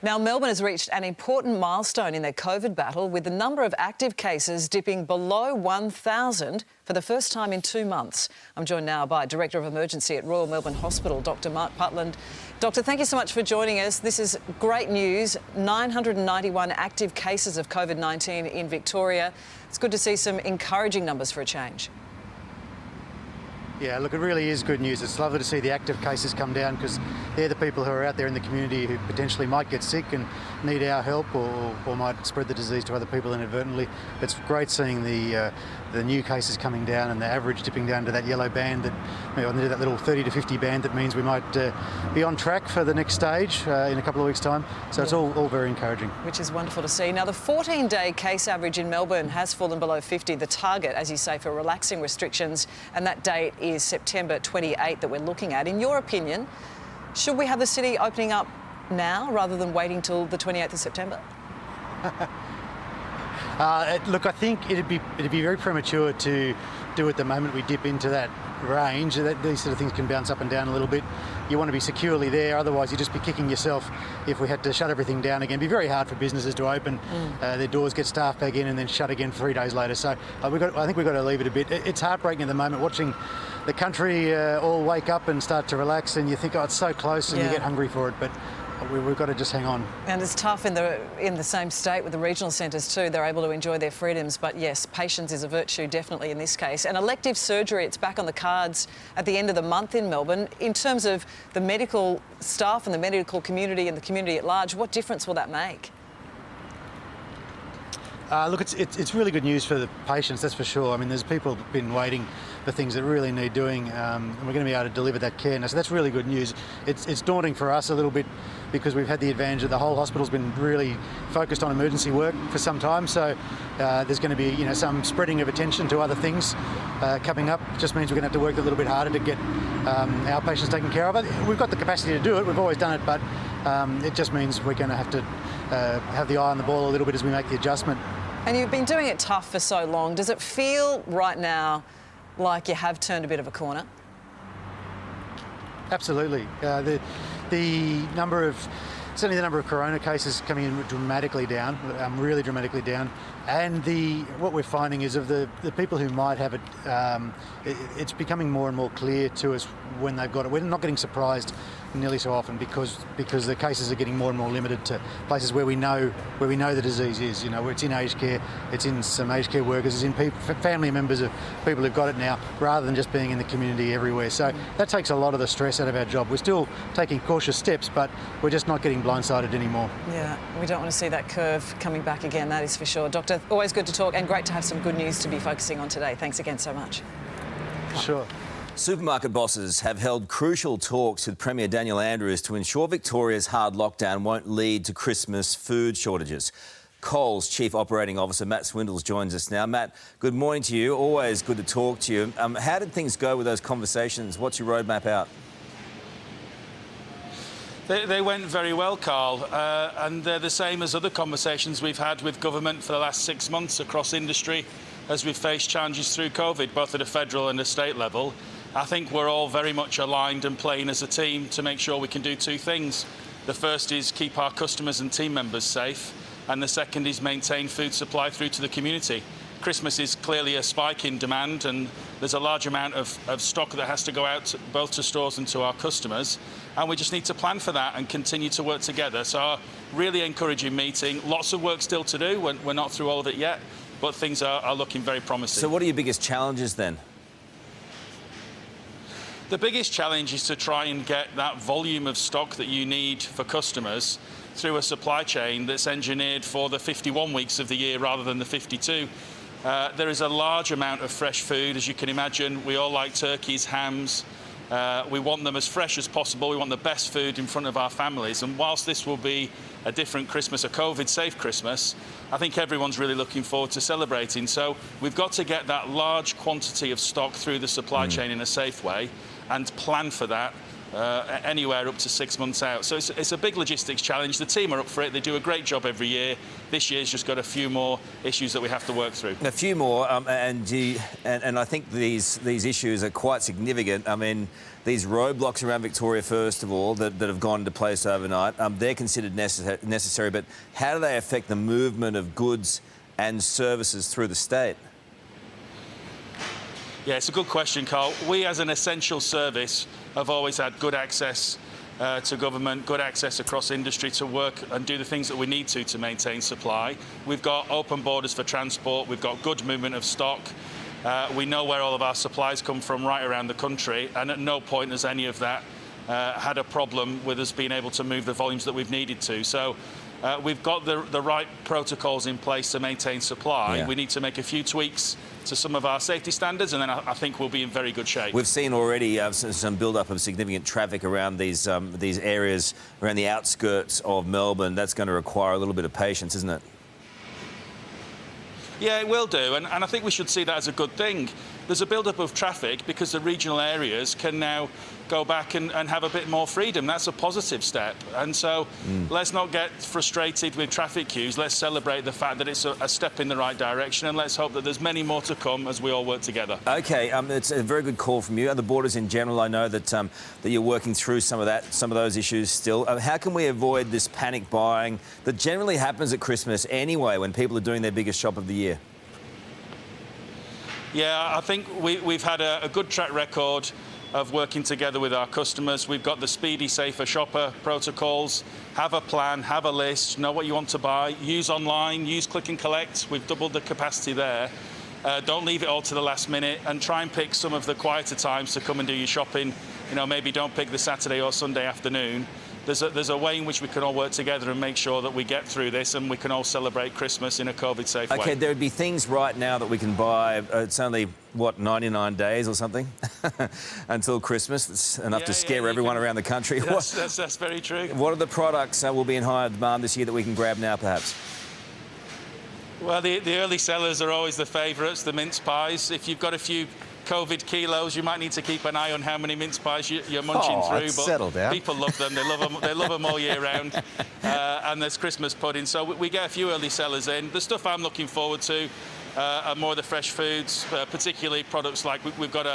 Now, Melbourne has reached an important milestone in their COVID battle, with the number of active cases dipping below 1,000 for the first time in 2 months. I'm joined now by Director of Emergency at Royal Melbourne Hospital, Dr. Mark Putland. Doctor, thank you so much for joining us. This is great news. 991 active cases of COVID-19 in Victoria. It's good to see some encouraging numbers for a change. Yeah, look, it really is good news. It's lovely to see the active cases come down, because they're the people who are out there in the community who potentially might get sick and need our help, or might spread the disease to other people inadvertently. It's great seeing the new cases coming down and the average dipping down to that yellow band, that little 30 to 50 band. That means we might be on track for the next stage in a couple of weeks' time. So it's all very encouraging. Which is wonderful to see. Now, the 14-day case average in Melbourne has fallen below 50, the target, as you say, for relaxing restrictions, and that date is September 28 that we're looking at. In your opinion, should we have the city opening up now rather than waiting till the 28th of September? Look, I think it'd be very premature to do it the moment we dip into that range. These sort of things can bounce up and down a little bit. You want to be securely there, otherwise you'd just be kicking yourself if we had to shut everything down again. It'd be very hard for businesses to open their doors, get staff back in, and then shut again 3 days later. So I think we've got to leave it a bit. It's heartbreaking at the moment watching the country all wake up and start to relax, and you think, oh, it's so close, and you get hungry for it. But we've got to just hang on. And it's tough in the same state with the regional centres too. They're able to enjoy their freedoms, but yes, patience is a virtue definitely in this case. And elective surgery, it's back on the cards at the end of the month in Melbourne. In terms of the medical staff and the medical community and the community at large, what difference will that make? Look, it's really good news for the patients, that's for sure. I mean, there's people who've been waiting for things that really need doing, and we're going to be able to deliver that care now. So that's really good news. It's daunting for us a little bit, because we've had the advantage that the whole hospital's been really focused on emergency work for some time. So there's going to be, some spreading of attention to other things coming up. It just means we're going to have to work a little bit harder to get our patients taken care of. We've got the capacity to do it. We've always done it, but it just means we're going to have to have the eye on the ball a little bit as we make the adjustment. And you've been doing it tough for so long. Does it feel right now like you have turned a bit of a corner? Absolutely. The number of corona cases coming in dramatically down, really dramatically down. And what we're finding is of the people who might have it, it's becoming more and more clear to us when they've got it. We're not getting surprised nearly so often, because the cases are getting more and more limited to places where we know the disease is. It's in aged care, it's in some aged care workers, it's in family members of people who've got it now, rather than just being in the community everywhere. So that takes a lot of the stress out of our job. We're still taking cautious steps, but we're just not getting blindsided anymore. Yeah, we don't want to see that curve coming back again, that is for sure. Doctor, always good to talk, and great to have some good news to be focusing on today. Thanks again so much. Sure. Supermarket bosses have held crucial talks with Premier Daniel Andrews to ensure Victoria's hard lockdown won't lead to Christmas food shortages. Coles Chief Operating Officer Matt Swindles joins us now. Matt, good morning to you. Always good to talk to you. How did things go with those conversations? What's your roadmap out? They went very well, Carl, and they're the same as other conversations we've had with government for the last 6 months across industry as we've faced challenges through COVID, both at a federal and a state level. I think we're all very much aligned and playing as a team to make sure we can do two things. The first is keep our customers and team members safe, and the second is maintain food supply through to the community. Christmas is clearly a spike in demand, and there's a large amount of stock that has to go out both to stores and to our customers, and we just need to plan for that and continue to work together. So a really encouraging meeting. Lots of work still to do. We're not through all of it yet, but things are looking very promising. So what are your biggest challenges then? The biggest challenge is to try and get that volume of stock that you need for customers through a supply chain that's engineered for the 51 weeks of the year rather than the 52. There is a large amount of fresh food, as you can imagine. We all like turkeys, hams. We want them as fresh as possible. We want the best food in front of our families. And whilst this will be a different Christmas, a COVID-safe Christmas, I think everyone's really looking forward to celebrating. So we've got to get that large quantity of stock through the supply chain in a safe way and plan for that anywhere up to 6 months out. So it's a big logistics challenge. The team are up for it. They do a great job every year. This year's just got a few more issues that we have to work through. A few more, and I think these issues are quite significant. I mean, these roadblocks around Victoria, first of all, that have gone into place overnight, they're considered necessary, but how do they affect the movement of goods and services through the state? Yeah, it's a good question, Carl. We, as an essential service, have always had good access to government, good access across industry to work and do the things that we need to maintain supply. We've got open borders for transport. We've got good movement of stock. We know where all of our supplies come from right around the country, and at no point has any of that had a problem with us being able to move the volumes that we've needed to. So we've got the right protocols in place to maintain supply. Yeah. We need to make a few tweaks to some of our safety standards, and then I think we'll be in very good shape. We've seen already some build-up of significant traffic around these areas, around the outskirts of Melbourne. That's going to require a little bit of patience, isn't it? Yeah, it will do, and I think we should see that as a good thing. There's a build-up of traffic because the regional areas can now go back and have a bit more freedom. That's a positive step. And so let's not get frustrated with traffic queues. Let's celebrate the fact that it's a step in the right direction, and let's hope that there's many more to come as we all work together. OK, it's a very good call from you. And the borders in general, I know that that you're working through some of those issues still. How can we avoid this panic buying that generally happens at Christmas anyway, when people are doing their biggest shop of the year? Yeah, I think we've had a good track record of working together with our customers. We've got the Speedy Safer Shopper protocols. Have a plan, have a list, know what you want to buy, use online, use click and collect. We've doubled the capacity there. Don't leave it all to the last minute, and try and pick some of the quieter times to come and do your shopping. You know, maybe don't pick the Saturday or Sunday afternoon. There's a way in which we can all work together and make sure that we get through this and we can all celebrate Christmas in a COVID-safe way. OK, there would be things right now that we can buy. It's only, what, 99 days or something until Christmas. It's enough to scare everyone around the country. That's very true. What are the products that will be in higher demand this year that we can grab now, perhaps? Well, the early sellers are always the favourites, the mince pies. If you've got a few COVID kilos, you might need to keep an eye on how many mince pies you're munching through. But settle down. People love them. They love them all year round. And there's Christmas pudding. So we get a few early sellers in. The stuff I'm looking forward to are more of the fresh foods, particularly products like we've got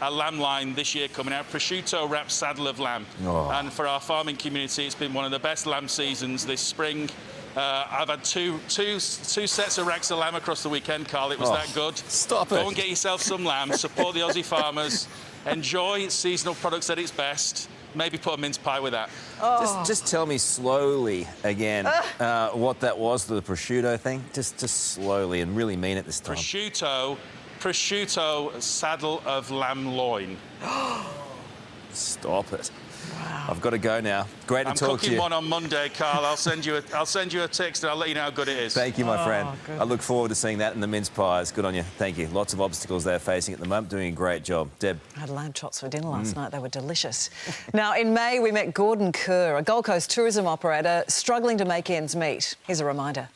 a lamb line this year coming out, prosciutto wrapped saddle of lamb. Oh. And for our farming community, it's been one of the best lamb seasons this spring. I've had two sets of racks of lamb across the weekend, Carl. It was that good. Stop it. Go and get yourself some lamb. Support the Aussie farmers. Enjoy seasonal products at its best. Maybe put a mince pie with that. Oh. Just tell me slowly again what that was, the prosciutto thing. Just slowly, and really mean it this time. Prosciutto saddle of lamb loin. Stop it. Wow. I've got to go now. Great to talk to you. I'm cooking one on Monday, Carl. I'll send you a text and I'll let you know how good it is. Thank you, my friend. Good. I look forward to seeing that in the mince pies. Good on you. Thank you. Lots of obstacles they're facing at the moment. Doing a great job. Deb. I had lamb chops for dinner last night. They were delicious. Now, in May, we met Gordon Kerr, a Gold Coast tourism operator struggling to make ends meet. Here's a reminder.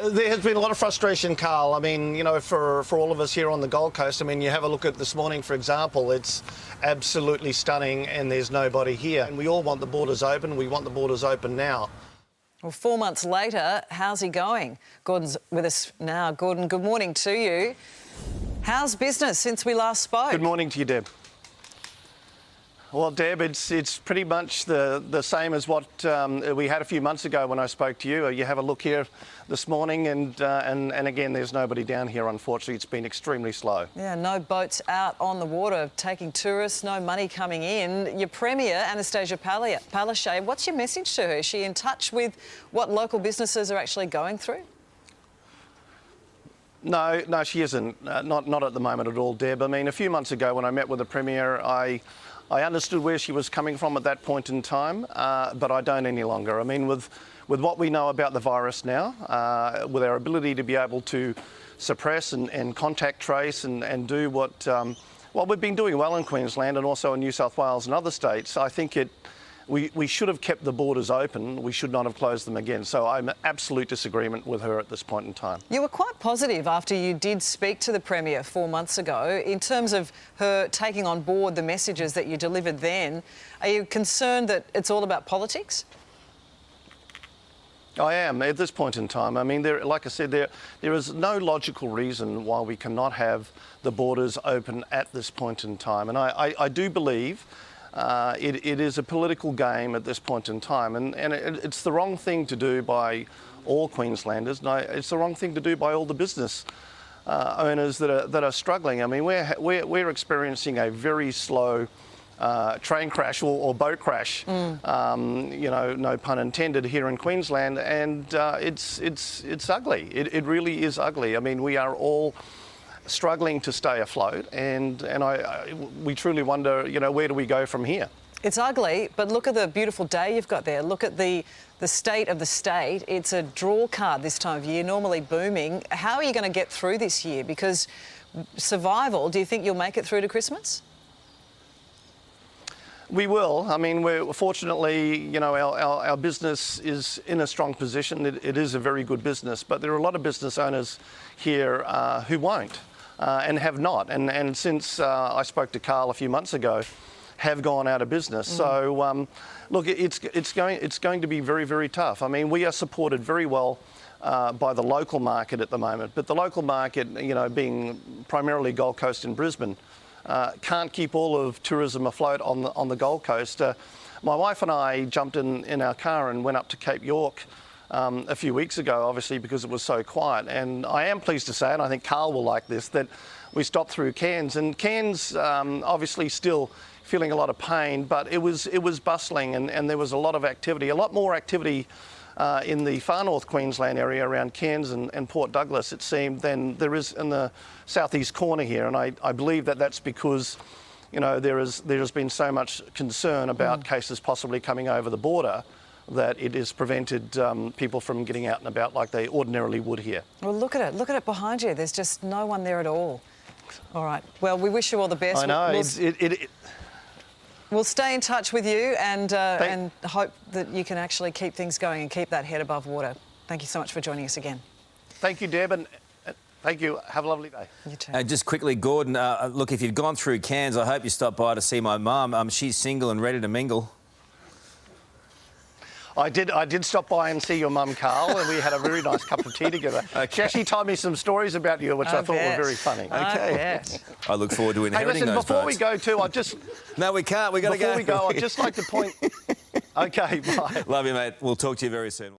There has been a lot of frustration, Carl. I mean, you know, for all of us here on the Gold Coast, I mean, you have a look at this morning, for example, it's absolutely stunning and there's nobody here. And we all want the borders open. We want the borders open now. Well, 4 months later, how's he going? Gordon's with us now. Gordon, good morning to you. How's business since we last spoke? Good morning to you, Deb. Well, Deb, it's pretty much the same as what we had a few months ago when I spoke to you. You have a look here this morning, and again, there's nobody down here. Unfortunately, it's been extremely slow. Yeah, no boats out on the water taking tourists, no money coming in. Your Premier, Anastasia Palaszczuk, what's your message to her? Is she in touch with what local businesses are actually going through? No, she isn't. Not at the moment at all, Deb. I mean, a few months ago when I met with the Premier, I understood where she was coming from at that point in time, but I don't any longer. I mean, with what we know about the virus now, with our ability to be able to suppress and contact trace and do what we've been doing well in Queensland and also in New South Wales and other states, I think we should have kept the borders open. We should not have closed them again. So I'm in absolute disagreement with her at this point in time. You were quite positive after you did speak to the Premier 4 months ago in terms of her taking on board the messages that you delivered then. Are you concerned that it's all about politics? I am at this point in time. I mean, like I said, there is no logical reason why we cannot have the borders open at this point in time. And I do believe it is a political game at this point in time. And it's the wrong thing to do by all Queenslanders. No, it's the wrong thing to do by all the business owners that are struggling. I mean, we're experiencing a very slow train crash or boat crash, you know, no pun intended, here in Queensland, and it's ugly. It really is ugly. I mean, we are all struggling to stay afloat, and we truly wonder, you know, where do we go from here? It's ugly, but look at the beautiful day you've got there. Look at the state of the state. It's a draw card this time of year, normally booming. How are you going to get through this year? Because survival, do you think you'll make it through to Christmas? We will. I mean, we're fortunately, you know, our business is in a strong position. It is a very good business, but there are a lot of business owners here who won't and have not. And since I spoke to Carl a few months ago, have gone out of business. So, look, it's going to be very, very tough. I mean, we are supported very well by the local market at the moment, but the local market, you know, being primarily Gold Coast and Brisbane, can't keep all of tourism afloat on the Gold Coast. My wife and I jumped in our car and went up to Cape York a few weeks ago, obviously because it was so quiet. And I am pleased to say, and I think Carl will like this, that we stopped through Cairns. And Cairns, obviously still feeling a lot of pain, but it was bustling, and there was a lot of activity, a lot more activity in the far north Queensland area around Cairns and Port Douglas, it seemed, than there is in the southeast corner here. And I believe that that's because, you know, there has been so much concern about cases possibly coming over the border that it has prevented people from getting out and about like they ordinarily would here. Well, look at it. Look at it behind you. There's just no one there at all. All right. Well, we wish you all the best. I know. We'll stay in touch with you and hope that you can actually keep things going and keep that head above water. Thank you so much for joining us again. Thank you, Deb, and thank you. Have a lovely day. You too. Just quickly, Gordon, look, if you've gone through Cairns, I hope you stopped by to see my mum. She's single and ready to mingle. I did stop by and see your mum, Carl, and we had a very nice cup of tea together. Okay. She actually told me some stories about you, which I thought were very funny. Okay. I look forward to inheriting those before votes. we go too, No, we can't. We've got to go. Before we go, I'd just like to point... Okay, bye. Love you, mate. We'll talk to you very soon.